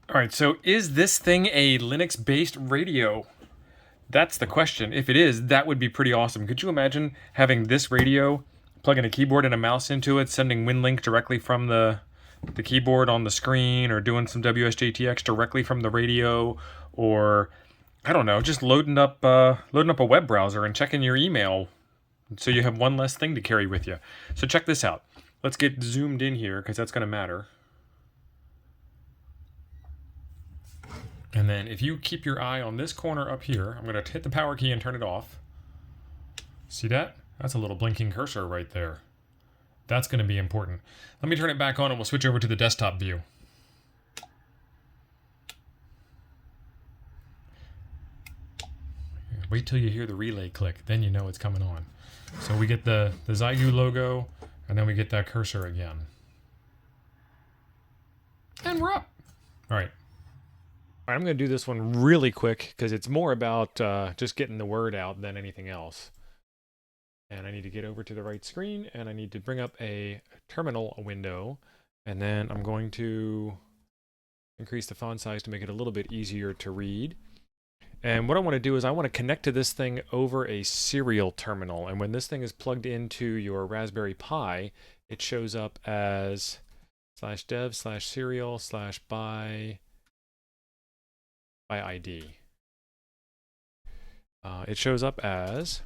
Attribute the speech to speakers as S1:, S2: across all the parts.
S1: All right, so is this thing a Linux-based radio? That's the question. If it is, that would be pretty awesome. Could you imagine having this radio, plugging a keyboard and a mouse into it, sending WinLink directly from the keyboard on the screen, or doing some WSJTX directly from the radio, or I don't know, just loading up a web browser and checking your email, so you have one less thing to carry with you. So check this out. Let's get zoomed in here because that's going to matter. And then if you keep your eye on this corner up here, I'm going to hit the power key and turn it off. See that? That's a little blinking cursor right there. That's going to be important. Let me turn it back on and we'll switch over to the desktop view. Wait till you hear the relay click, then you know it's coming on. So we get the Xiegu logo, and then we get that cursor again. And we're up. All right. I'm going to do this one really quick because it's more about just getting the word out than anything else. And I need to get over to the right screen, and I need to bring up a terminal window, and then I'm going to increase the font size to make it a little bit easier to read. And what I want to do is I want to connect to this thing over a serial terminal, and when this thing is plugged into your Raspberry Pi, it shows up as /dev/serial/by ID. It shows up as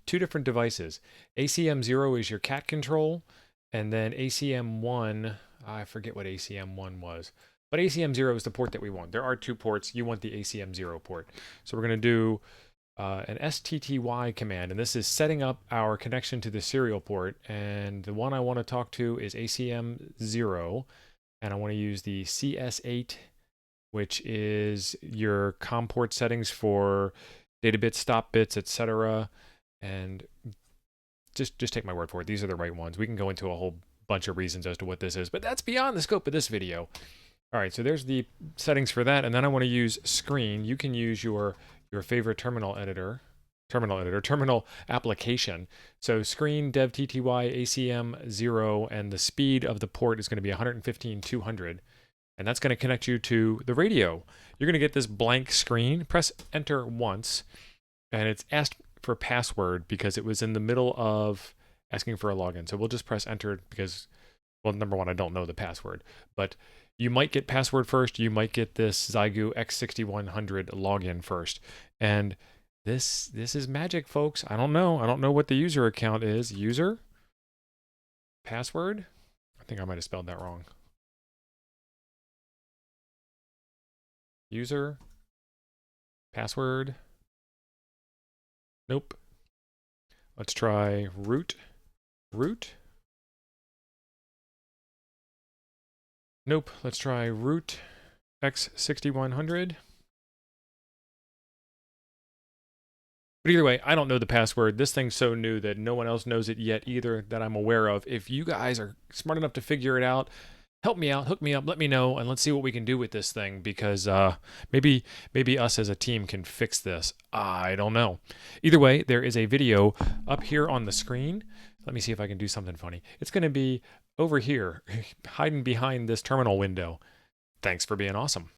S1: two different devices. ACM0 is your cat control, and then ACM1, I forget what ACM1 was, but ACM0 is the port that we want. There are two ports. You want the ACM0 port. So we're going to do an STTY command, and this is setting up our connection to the serial port, and the one I want to talk to is ACM0, and I want to use the CS8, which is your COM port settings for data bits, stop bits, etc. And just take my word for it. These are the right ones. We can go into a whole bunch of reasons as to what this is, but that's beyond the scope of this video. All right, so there's the settings for that, and then I want to use screen. You can use your favorite terminal application. So screen, dev tty, ACM0, and the speed of the port is going to be 115/200. And that's going to connect you to the radio. You're going to get this blank screen. Press enter once, and it's asked for password because it was in the middle of asking for a login. So we'll just press enter because, well, number one, I don't know the password, but you might get password first. You might get this Xiegu X6100 login first. And this is magic, folks. I don't know. I don't know what the user account is. User? Password? I think I might have spelled that wrong. User, password, nope. Let's try root, nope. Let's try root X6100. But either way, I don't know the password. This thing's so new that no one else knows it yet either that I'm aware of. If you guys are smart enough to figure it out, help me out, hook me up, let me know, and let's see what we can do with this thing, because maybe us as a team can fix this. I don't know. Either way, there is a video up here on the screen. Let me see if I can do something funny. It's going to be over here, hiding behind this terminal window. Thanks for being awesome.